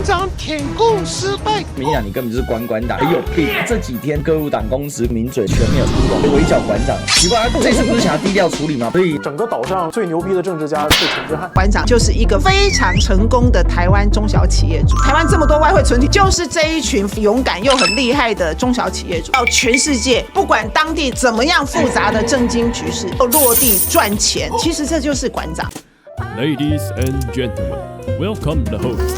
长舔共失败。民进党你根本就是官党，有病！这几天各路党公职名嘴全面出笼，围剿馆长，奇怪，这次不是想要低调处理吗？所以整个岛上最牛逼的政治家是陈之汉。馆长就是一个非常成功的台湾中小企业主。台湾这么多外汇存底，就是这一群勇敢又很厉害的中小企业主，到全世界，不管当地怎么样复杂的政经局势，都落地赚钱。其实这就是馆长。Ladies and gentlemen, welcome the host.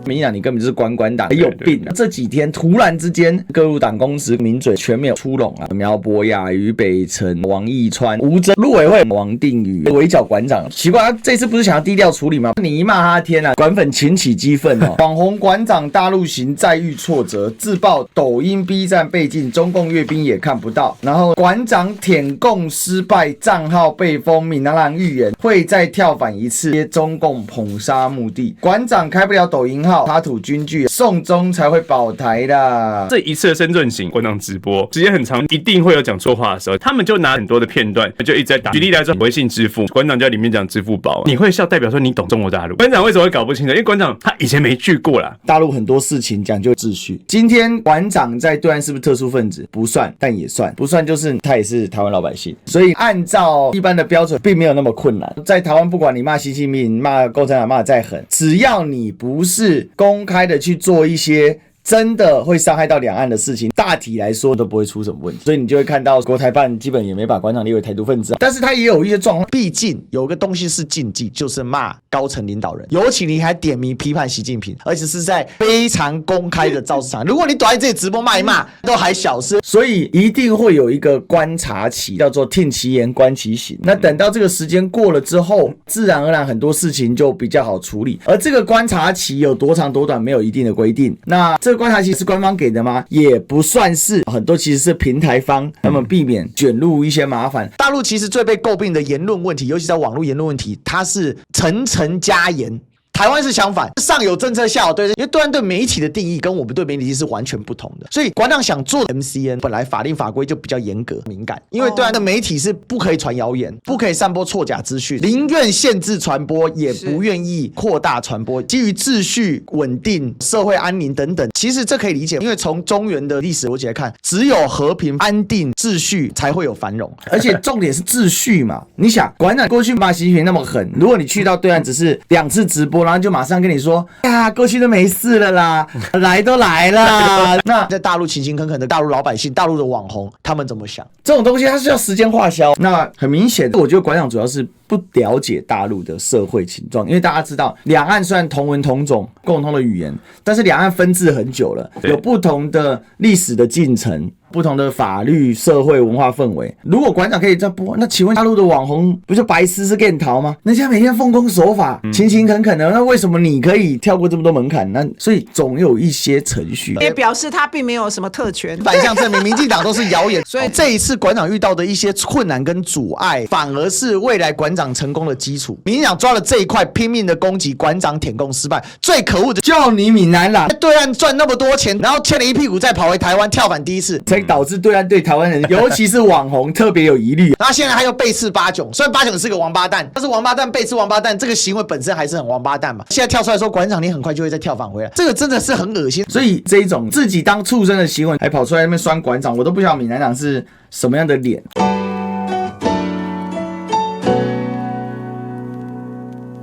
民进党你根本就是官党，有病！这几天突然之间，各路党公职名嘴全面出笼啊，苗博雅、于北辰、王义川、吴峥、陆委会王定宇围剿馆长，奇怪，这次不是想要低调处理吗？你一骂他，天啊，馆粉群起激愤哦！网红馆长大陆行再遇挫折，自曝抖音、B 站被禁，中共阅兵也看不到。然后馆长舔共失败，账号被封，闽南人预言会再跳反一次，接中共捧杀目的。馆长开不了抖音号。插土军剧，送中才会保台的。这一次的深圳行馆长直播时间很长，一定会有讲错话的时候，他们就拿很多的片段，就一直在打。举例来说，微信支付，馆长就在里面讲支付宝，你会笑，代表说你懂中国大陆。馆长为什么会搞不清楚？因为馆长他以前没去过啦。大陆很多事情讲究秩序。今天馆长在对岸是不是特殊分子？不算，但也算。不算就是他也是台湾老百姓，所以按照一般的标准，并没有那么困难。在台湾，不管你骂习近平、骂共产党、骂得再狠，只要你不是公开的去做一些真的会伤害到两岸的事情，大体来说都不会出什么问题，所以你就会看到国台办基本也没把馆长列为台独分子，但是他也有一些状况。毕竟有个东西是禁忌，就是骂高层领导人，尤其你还点名批判习近平，而且是在非常公开的造势场。如果你躲在这里直播骂一骂，都还小事，所以一定会有一个观察期，叫做听其言观其行。那等到这个时间过了之后，自然而然很多事情就比较好处理。而这个观察期有多长多短，没有一定的规定。那这个观察期是官方给的吗？也不算是，很多其实是平台方他们避免卷入一些麻烦。大陆其实最被诟病的言论问题，尤其在网络言论问题，它是层层加严。台湾是相反，上有政策下有对策，因为对岸对媒体的定义跟我们对媒体是完全不同的，所以馆长想做 MCN， 本来法令法规就比较严格敏感，因为对岸的媒体是不可以传谣言，不可以散播错假资讯，宁愿限制传播，也不愿意扩大传播，基于秩序稳定、社会安宁等等。其实这可以理解，因为从中原的历史逻辑来看，只有和平、安定、秩序才会有繁荣，而且重点是秩序嘛。你想，馆长过去骂习近平那么狠，如果你去到对岸只是2次直播，然后就马上跟你说啊，过去都没事了啦，来都来了。那在大陆勤勤恳恳的大陆老百姓、大陆的网红，他们怎么想？这种东西它是要时间化消。那很明显，我觉得馆长主要是不了解大陆的社会情状，因为大家知道，两岸虽然同文同种、共同的语言，但是两岸分治很久了，有不同的历史的进程。不同的法律、社会、文化氛围，如果馆长可以这样播，那请问大陆的网红不就白痴是更逃吗？人家每天奉公守法、勤勤恳恳的，那为什么你可以跳过这么多门槛？那所以总有一些程序。也表示他并没有什么特权，反向证明民进党都是谣言。所以这一次馆长遇到的一些困难跟阻碍，反而是未来馆长成功的基础。民进党抓了这一块，拼命的攻击馆长舔共失败。最可恶的就你闽南人，在对岸赚那么多钱，然后欠了一屁股，再跑回台湾跳反第一次。导致对岸对台湾人，尤其是网红特别有疑虑。然后现在还有背刺八囧，虽然八囧是个王八蛋，但是王八蛋背刺王八蛋这个行为本身还是很王八蛋嘛。现在跳出来说馆长你很快就会再跳返回来，这个真的是很恶心。所以这一种自己当畜生的行为，还跑出来那边酸馆长，我都不晓得闽南党是什么样的脸。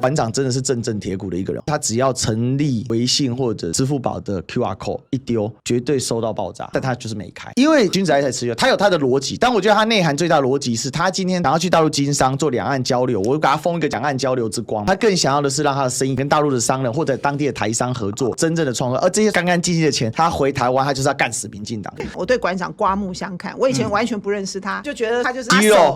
馆长真的是正正铁骨的一个人，他只要成立微信或者支付宝的 QR code 一丢，绝对收到爆炸，但他就是没开，因为君子爱财持有，他有他的逻辑，但我觉得他内涵最大的逻辑是他今天想要去大陆经商做两岸交流，我给他封一个两岸交流之光，他更想要的是让他的生意跟大陆的商人或者当地的台商合作，真正的创作，而这些干干净净的钱，他回台湾他就是要干死民进党。我对馆长刮目相看，我以前完全不认识他，就觉得他就是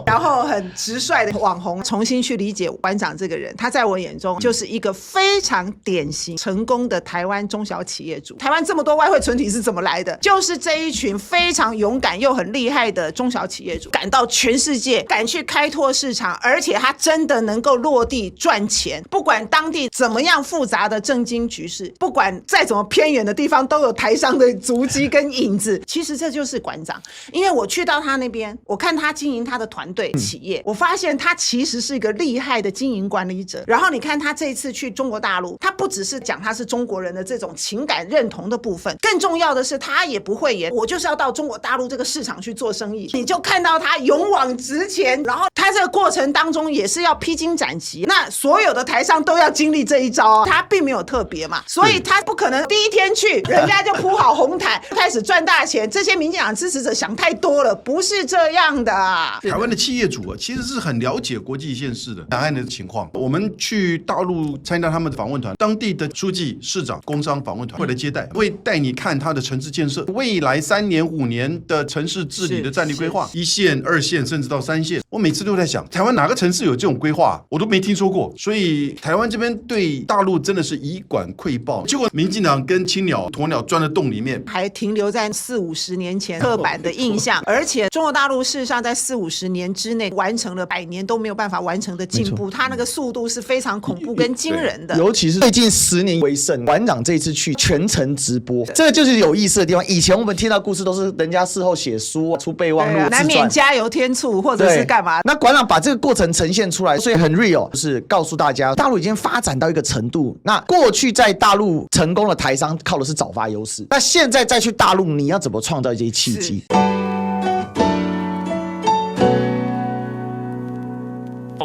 然后很直率的网红，重新去理解馆长这个人，他在我我眼中就是一个非常典型成功的台湾中小企业主。台湾这么多外汇存底是怎么来的？就是这一群非常勇敢又很厉害的中小企业主，敢到全世界，敢去开拓市场，而且他真的能够落地赚钱。不管当地怎么样复杂的政经局势，不管再怎么偏远的地方，都有台商的足迹跟影子。其实这就是馆长，因为我去到他那边，我看他经营他的团队企业，我发现他其实是一个厉害的经营管理者。然后你看他这一次去中国大陆，他不只是讲他是中国人的这种情感认同的部分，更重要的是他也不会演我就是要到中国大陆这个市场去做生意。你就看到他勇往直前，然后他这个过程当中也是要披荆斩棘，那所有的台商都要经历这一招啊，他并没有特别嘛，所以他不可能第一天去人家就铺好红毯开始赚大钱。这些民进党支持者想太多了，不是这样的。台湾的企业主其实是很了解国际现势的，两岸的情况。我们去大陆参加他们的访问团，当地的书记、市长、工商访问团会来接待，会带你看他的城市建设，未来3年、5年的城市治理的战略规划，1线、2线甚至到3线。我每次都在想，台湾哪个城市有这种规划，我都没听说过。所以台湾这边对大陆真的是以管窥豹，结果民进党跟青鸟、鸵鸟钻在洞里面，还停留在40-50年前刻板的印象，而且中国大陆事实上在40-50年之内完成了100年都没有办法完成的进步，它那个速度是非常恐怖跟惊人的。尤其是最近10年为盛，馆长这一次去全程直播，这个就是有意思的地方。以前我们听到故事都是人家事后写书、出备忘录、自传，难免加油添醋或者是干嘛。那馆长把这个过程呈现出来，所以很 real， 就是告诉大家，大陆已经发展到一个程度。那过去在大陆成功的台商靠的是早发优势，那现在再去大陆，你要怎么创造这些契机？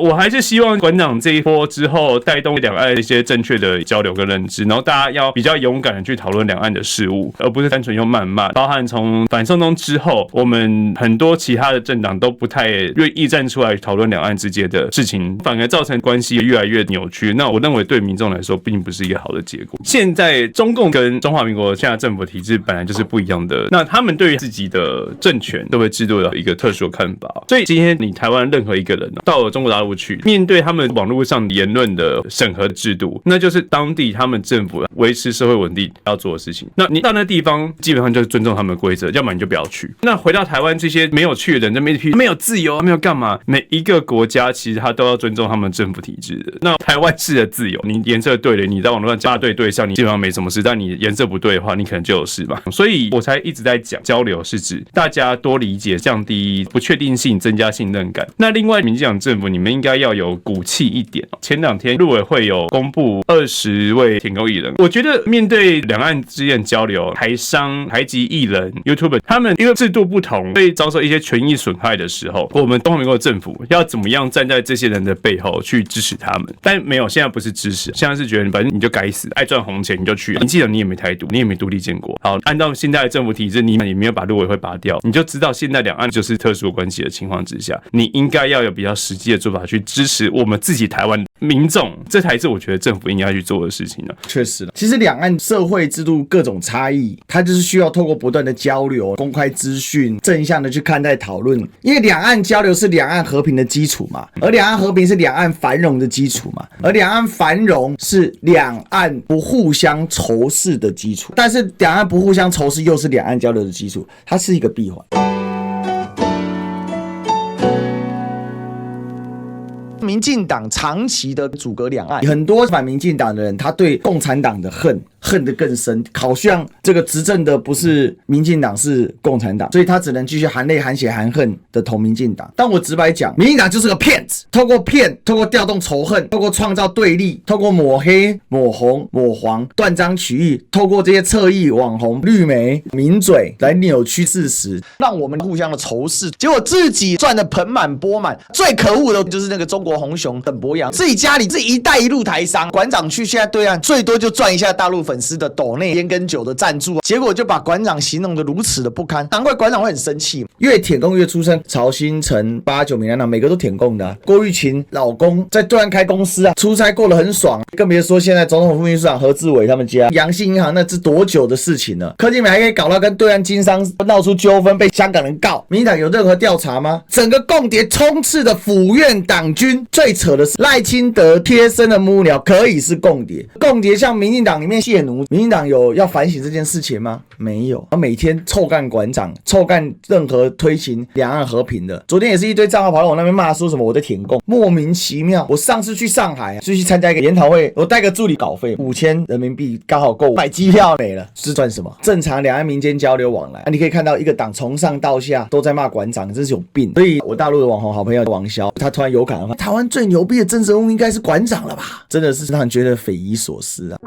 我还是希望馆长这一波之后带动两岸一些正确的交流跟认知，然后大家要比较勇敢的去讨论两岸的事务，而不是单纯用谩骂。包含从反送中之后，我们很多其他的政党都不太愿意站出来讨论两岸之间的事情，反而造成关系越来越扭曲。那我认为对民众来说并不是一个好的结果。现在中共跟中华民国现在政府体制本来就是不一样的，那他们对于自己的政权都会制度有一个特殊的看法。所以今天你台湾任何一个人到了中国大陆去，面对他们网络上言论的审核制度，那就是当地他们政府维持社会稳定要做的事情。那你到那地方基本上就是尊重他们的规则，要么你就不要去。那回到台湾这些没有去的人，这边没有自由，没有干嘛？每一个国家其实他都要尊重他们政府体制的。那台湾式的自由，你颜色对了，你在网络上加对象，你基本上没什么事；但你颜色不对的话，你可能就有事嘛。所以我才一直在讲交流是指大家多理解，降低不确定性，增加信任感。那另外，民进党政府你们应该要有骨气一点。前2天陆委会有公布20位舔共艺人，我觉得面对两岸之间交流，台商、台籍艺人、YouTuber， 他们因为制度不同，会遭受一些权益损害的时候，我们中华民国政府要怎么样站在这些人的背后去支持他们？但没有，现在不是支持，现在是觉得反正你就该死，爱赚红钱你就去，你记得你也没台独，你也没独立建国。好，按照现在的政府体制，你也没有把陆委会拔掉，你就知道现在两岸就是特殊关系的情况之下，你应该要有比较实际的做法去支持我们自己台湾民众，这才是我觉得政府应该去做的事情了。确实了，其实两岸社会制度各种差异，它就是需要透过不断的交流、公开资讯、正向的去看待讨论。因为两岸交流是两岸和平的基础嘛，而两岸和平是两岸繁荣的基础嘛，而两岸繁荣是两岸不互相仇视的基础。但是两岸不互相仇视又是两岸交流的基础，它是一个闭环。民进党长期的阻隔两岸，很多反民进党的人，他对共产党的恨得更深，好像这个执政的不是民进党是共产党，所以他只能继续含泪含血含恨的投民进党。但我直白讲，民进党就是个骗子，透过骗，透过调动仇恨，透过创造对立，透过抹黑、抹红、抹黄、断章取义，透过这些侧翼、网红、绿媒、名嘴来扭曲事实，让我们互相的仇视，结果自己赚得盆满钵满。最可恶的就是那个中国红熊等博洋，自己家里自己一带一路台商，馆长去现在对岸最多就赚一下大陆粉丝的斗内烟跟酒的赞助，结果就把馆长形容的如此的不堪，难怪馆长会很生气。越舔共越出声，曹兴诚、89民进党每个都舔共的郭玉琴老公在对岸开公司啊，出差过得很爽，更别说现在总统副秘书长何志伟他们家阳信银行那是多久的事情了？柯建铭还可以搞到跟对岸经商闹出纠纷，被香港人告，民进党有任何调查吗？整个共谍充斥的府院党军，最扯的是赖清德贴身的幕僚可以是共谍，共谍像民进党里面械奴，民进党有要反省这件事情吗？没有，每天臭干馆长，臭干任何推行两岸和平的。昨天也是一堆账号跑到我那边骂说什么我在舔共，莫名其妙。我上次去上海就去参加一个研讨会，我带个助理稿费5000人民币刚好够买机票没了，是赚什么？正常两岸民间交流往来，你可以看到一个党从上到下都在骂馆长，真是有病。所以我大陆的网红好朋友王骁，他突然有感而发，台湾最牛逼的政治人物应该是馆长了吧？真的是让人觉得匪夷所思啊。